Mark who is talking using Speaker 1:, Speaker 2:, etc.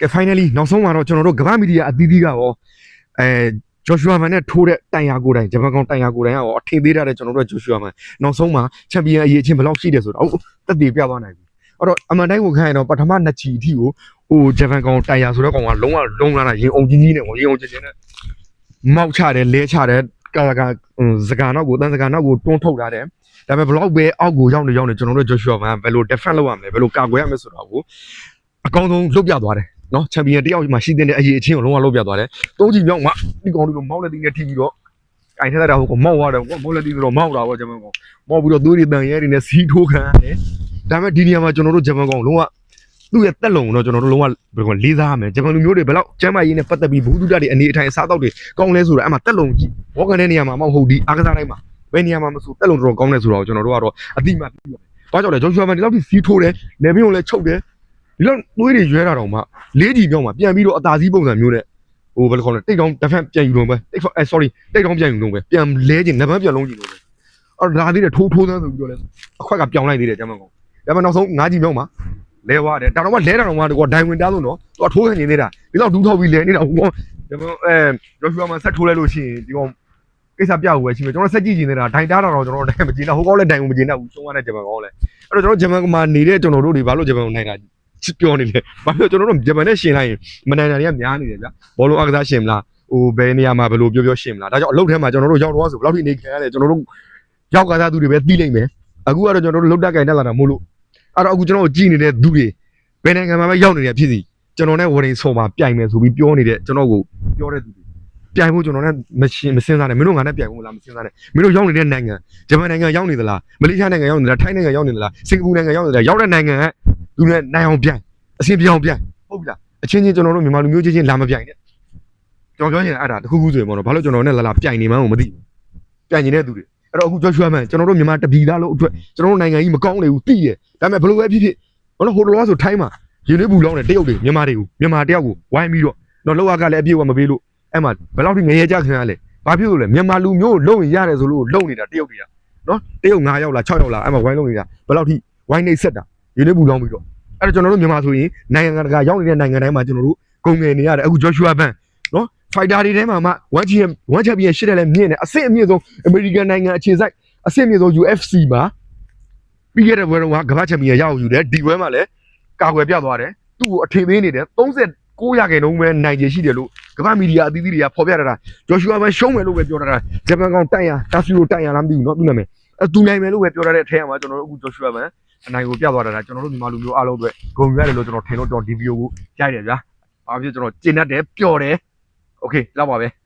Speaker 1: ကဲ finally နောက်ဆုံးမှာတော့ကျွန်တော်တို့ကမ္ဘာမီဒီယာအသီးသီးကရောဂျော်ရှူအာမန်နဲ့ထိုးတဲ့တိုင်ယာကိုတိုင်ဂျပန်ကောင်တိုင်ယာကိုတိုင်ကရောအထင်သေးတဲ့ကျွန်တော်တို့ဂျော်ရှူအာမန်နောက်ဆုံးမှာချန်ပီယံအရေးချင်းဘယ်လောက်ရှိတယ်ဆိုတော့တက်တည်ပြသွားနိုင်ပြီအဲ့တော့အမှန်တိုင်းကိုခိုင်းရင်တော့ပထမ2ချီအထိကိုဂျပန်ကောင်တိုင်ယာဆိုတဲ့ကောင်ကလုံးလာတာရင်အောင်ကြီးနဲ့ရင်အောင်ချင်းနဲ့မောက်ချတယ်လဲချတယ်စကာနောက်ကိုတန်းစကာနောက်ကိုတွန်းထုတ်ထားတယ်ဒါပေမဲ့ဘလောက်ပဲအောက်ကိုရောက်နေကျွန်တော်တို့ဂျော်ရှူအာမန်ဘယ်လို defend လုပ်ရမလဲဘယ်လိုကာကွယ်ရမလဲဆိုတော့ကိုအကောင်းဆုံးလုပ်ပြသွားတယ်နော်ချန်ပီယံတယောက်မှရှိတဲ့အရေးအချင်းကိုလုံးဝလုပ်ပြသွားတယ်၃ချီမြောက်မှဒီကောင်တို့မောက်လက်တီးနဲ့ထိပြီးတော့အိုင်ထက်တာဟိုကမောက်သွားတယ်မောက်လက်တီးဆိုတော့မောက်တာပေါ့ဂျပန်ကောင်မောက်ပြီးတော့သွေးတွေတန်ရဲတွေနဲ့စီးထိုးခံရတယ်ဒါပေမဲ့ဒီနေရာမှာကျွန်တော်တို့ဂျပန်ကောင်လုံးဝသူ့ရဲ့တက်လုံတော့ကျွန်တော်တို့လုံးဝဘယ်လိုလေးစားရမလဲဂျပန်လူမျိုးတွေဘယ်လောက်ကျမ်းမာရေးနဲ့ပတ်သက်ပြီးဘူးတုဒတွေအနေအထိုင်အစားအသောက်တွေကောင်းလဲဆိုတော့အဲ့မှာတက်လုံကြည့်ဘောကန်တဲ့နေရာမှာမဟုတ်ဒီအားကစားတိုင်းမှာဘယ်နေရာမှာမဆိုတက်လုံတော်ကောင်းလဲဆိုတော့ကျွန်တော်တို့ကတော့အတိမတ်ပြီးပါဘာကြောင့်လဲဂျော်ရှူအာမန်ဒီလောက်ထိစီးထိုးတယ်လေဘင်းကိုလည်းချုပ်တယ်ဒီလောက်သွေးတွေရွဲတာတော့မှ၄ချီမြောက်မှာပြန်ပြီးတော့အသာစီးပုံစံမျိုးနဲ့ဟိုဘယ်လိုခေါ်လဲတိတ်တောင်းတစ်ဖက်ပြန်ယူလုံးပဲsorry တိတ်တောင်းပြန်ယူလုံးပဲပြန်လဲခြင်းနဗန်းပြန်လုံးကြည့်လုံးပဲအဲ့ဒါသေးတယ်ထိုးသန်းဆိုပြီးတော့လဲအခွက်ကပြောင်းလိုက်သေးတယ်ကျမ်းမကောင်ဒါပေမဲ့နောက်ဆုံး၅ချီမြောက်မှာလဲသွားတယ်ဒါတော့မှလဲတာတော့မှကွာဒိုင်ဝင်တားလို့နော်သူကထိုးခံနေသေးတာဒီလောက်ဒူးထောက်ပြီးလဲနေတာဟိုကောင်ဂျော်ရှူအာမန်ဆက်ထိုးလိုက်လို့ရှိရင်ဒီကောင်ကိစ္စပြဖို့ပဲရှိမယ်ကျွန်တော်ဆက်ကြည့်နေတာဒိုင်တားတာတော့ကျွန်တော်တိုင်မကြည့်တော့ဟိုကောင်လည်းဒိုင်ဝင်မကြည့်တော့ဘူးရှုံးရတဲ့ဂျပန်ကောင်လည်းအဲ့တော့ကျွန်တော်ဂျပန်မှာနေတဲ့ကျွန်တော်တို့တွေဘာလို့ဂျပန်ကိုနိုင်တာပြောနေတယ်ဘာလို့ကျွန်တော်တို့ဂျပန်နဲ့ရှင်လိုက်ရင်မနိုင်တာတွေကများနေတယ်ဗျာဘောလုံးအားကစားရှင်မလားဟိုဘယ်နေရာမှာဘယ်လိုပြောရှင်မလားဒါကြောင့်အလုပ်ထဲမှာကျွန်တော်တို့ရောက်တော့ဆိုဘယ်လောက်ထိနေခံရလဲကျွန်တော်တို့ရောက်ကစားသူတွေပဲသိနိုင်မယ်အခုကတော့ကျွန်တော်တို့လုတ်တက်ကြိုင်တက်လာတာမို့လို့အဲ့တော့အခုကျွန်တော်တို့ကြည်နေတဲ့သူတွေဘယ်နိုင်ငံမှာပဲရောက်နေတယ်ဖြစ်စီကျွန်တော်နဲ့ဝရင်ဆုံမှာပြိုင်မယ်ဆိုပြီးပြောနေတဲ့ကျွန်တော်ကိုပြောတဲ့သူတွေပြိုင်ဖို့ကျွန်တော်နဲ့မစင်စားနဲ့မင်းတို့ငါနဲ့ပြိုင်ဖို့လားမစင်စားနဲ့မင်းတို့ရောက်နေတဲ့နိုင်ငံဂျပန်နိုင်ငံရောက်နေသလားမလေးရှားနိုင်ငံရောက်နေသလားထိုင်းနိုင်ငံရောက်နေသလားစင်ကာပူနိုင်ငံရောက်နေသလားရောက်တဲ့နိုင်ငံကသူနဲ့နိုင်အောင်ပြိုင်အဆင်ပြေအောင်ပြိုင်ဟုတ်ပြီလားအချင်းချင်းကျွန်တော်တို့မြန်မာလူမျိုးချင်းလာမပြိုင်နဲ့ကျွန်တော်ပြောရင်အဲ့ဒါတခုခုဆိုရင်ပေါ့နော်ဘာလို့ကျွန်တော်နဲ့လာပြိုင်နေမှန်းကိုမသိပြိုင်နေတဲ့သူတွေအဲ့တော့အခုဂျော်ရှူအာမန်ကျွန်တော်တို့မြန်မာတပီသားလို့အတွက်ကျွန်တော်တို့နိုင်ငံကြီးမကောင်းလေဘူးသိတယ်ဒါပေမဲ့ဘယ်လိုပဲဖြစ်ဖြစ်ဘာလို့ဟိုလိုဆိုထိုင်းမှာရေနွေးဘူးလောင်းတဲ့တရုတ်တွေမြန်မာတယောက်ကိုဝိုင်းပြီးတော့လောက်ကလည်းအပြည့်အဝမပေးလို့အဲ့မှာဘယ်လောက်ထိငရဲကြခံရလဲဘာဖြစ်လို့လဲမြန်မာလူမျိုးလုံရတယ်ဆိုလို့လုံနေတာတရုတ်တွေကနော်တရုတ်9ရောက်လား6ရောက်လားအဲ့မှာဝိုင်းလုံနေတာဘယ်လောက်ထိဝိုင်းနေဆက်တာရေနွေးဘူးလောင်းပြီးတော့အဲ့တော့ကျွန်တော်တို့မြန်မာဆိုရင်နိုင်ငံတကာရောက်နေတဲ့နိုင်ငံတိုင်းမှာကျွန်တော်တို့ကုန်ငယ်နေရတယ်အခုဂျော်ရှူအာမန်နော်ဖိုက်တာတွေထဲမှာမှ1ချန်ပီယံရှစ်တယ်လည်းမြင့်တယ်အဆင့်အမြင့်ဆုံးအမေရိကန်နိုင်ငံအခြေစိုက်အဆင့်အမြင့်ဆုံး UFC မှာပြီးခဲ့တဲ့ဘွဲတော့ကမ္ဘာချန်ပီယံရအောင်ယူတယ်ဒီဘွဲမှာလည်းကာကွယ်ပြသွားတယ်သူ့ကိုအထင်သေးနေတယ်39ရာခိုင်နှုန်းပဲနိုင်ကျရှိတယ်လို့ကမ္ဘာမီဒီယာအသီးသီးတွေကဖော်ပြထားတာဂျော်ရှူအာမန်ရှုံးမယ်လို့ပဲပြောထားတာဂျပန်ကောင်တိုင်ယာတာဖီရိုတိုင်ယာလားမသိဘူးเนาะသူနာမည်သူနိုင်မယ်လို့ပဲပြောထားတဲ့အထက်မှာကျွန်တော်တို့အခုဂျော်ရှူအာမန်အနိုင်ကိုပြသွားတာကျွန်တော်တို့မြန်မာလူမျိုးအားလုံးအတွက်ဂုဏ်ယူရတယ်လို့ကျွန်တော်ထင်လို့ဒီဗီဒီယိုကိုရိုက်တယ်ဗျာ။ဘာဖြစ်ကျွန်တော်ကျင်တတ်တယ်ပျော်တယ်။ Okay လောက်ပါပဲ။